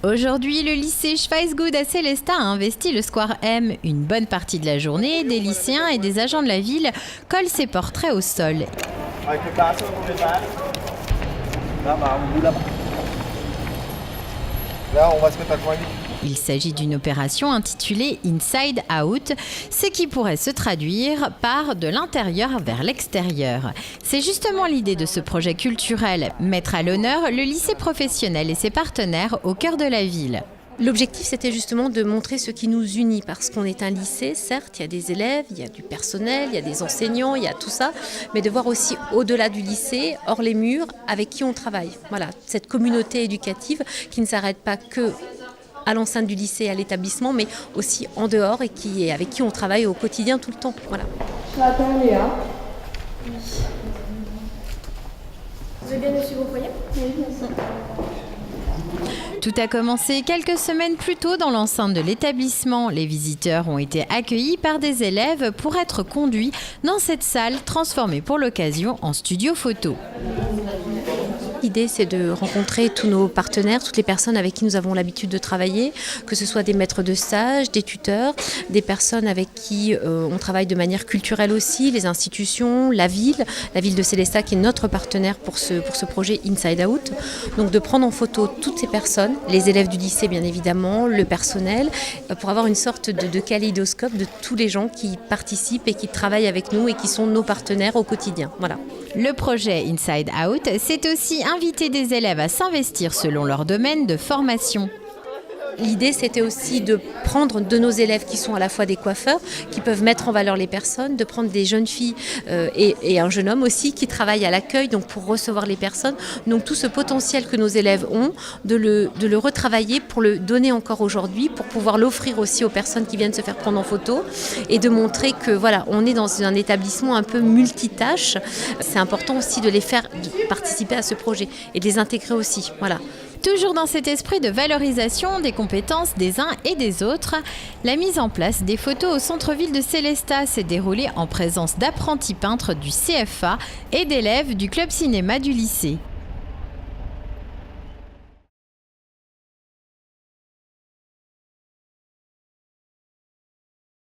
Aujourd'hui, le lycée Schweizgut à Sélestat a investi le Square M. Une bonne partie de la journée, des lycéens et des agents de la ville collent ses portraits au sol. Là, on va se mettre à coin. Il s'agit d'une opération intitulée Inside Out, ce qui pourrait se traduire par de l'intérieur vers l'extérieur. C'est justement l'idée de ce projet culturel, mettre à l'honneur le lycée professionnel et ses partenaires au cœur de la ville. L'objectif, c'était justement de montrer ce qui nous unit, parce qu'on est un lycée, certes, il y a des élèves, il y a du personnel, il y a des enseignants, il y a tout ça, mais de voir aussi au-delà du lycée, hors les murs, avec qui on travaille. Voilà, cette communauté éducative qui ne s'arrête pas que à l'enceinte du lycée, à l'établissement, mais aussi en dehors et avec qui on travaille au quotidien tout le temps. Voilà. Je m'appelle Léa. Vous avez bien reçu vos courriers ? Oui, bien sûr. Tout a commencé quelques semaines plus tôt dans l'enceinte de l'établissement. Les visiteurs ont été accueillis par des élèves pour être conduits dans cette salle transformée pour l'occasion en studio photo. L'idée, c'est de rencontrer tous nos partenaires, toutes les personnes avec qui nous avons l'habitude de travailler, que ce soit des maîtres de stage, des tuteurs, des personnes avec qui on travaille de manière culturelle aussi, les institutions, la ville de Sélestat qui est notre partenaire pour ce projet Inside Out. Donc de prendre en photo toutes ces personnes, les élèves du lycée bien évidemment, le personnel, pour avoir une sorte de kaléidoscope de tous les gens qui participent et qui travaillent avec nous et qui sont nos partenaires au quotidien. Voilà. Le projet Inside Out, c'est aussi inviter des élèves à s'investir selon leur domaine de formation. L'idée, c'était aussi de prendre de nos élèves qui sont à la fois des coiffeurs, qui peuvent mettre en valeur les personnes, de prendre des jeunes filles et un jeune homme aussi qui travaillent à l'accueil donc pour recevoir les personnes. Donc tout ce potentiel que nos élèves ont, de le retravailler pour le donner encore aujourd'hui, pour pouvoir l'offrir aussi aux personnes qui viennent se faire prendre en photo et de montrer que voilà, on est dans un établissement un peu multitâche. C'est important aussi de les faire participer à ce projet et de les intégrer aussi. Voilà. Toujours dans cet esprit de valorisation des compétences des uns et des autres, la mise en place des photos au centre-ville de Sélestat s'est déroulée en présence d'apprentis peintres du CFA et d'élèves du club cinéma du lycée.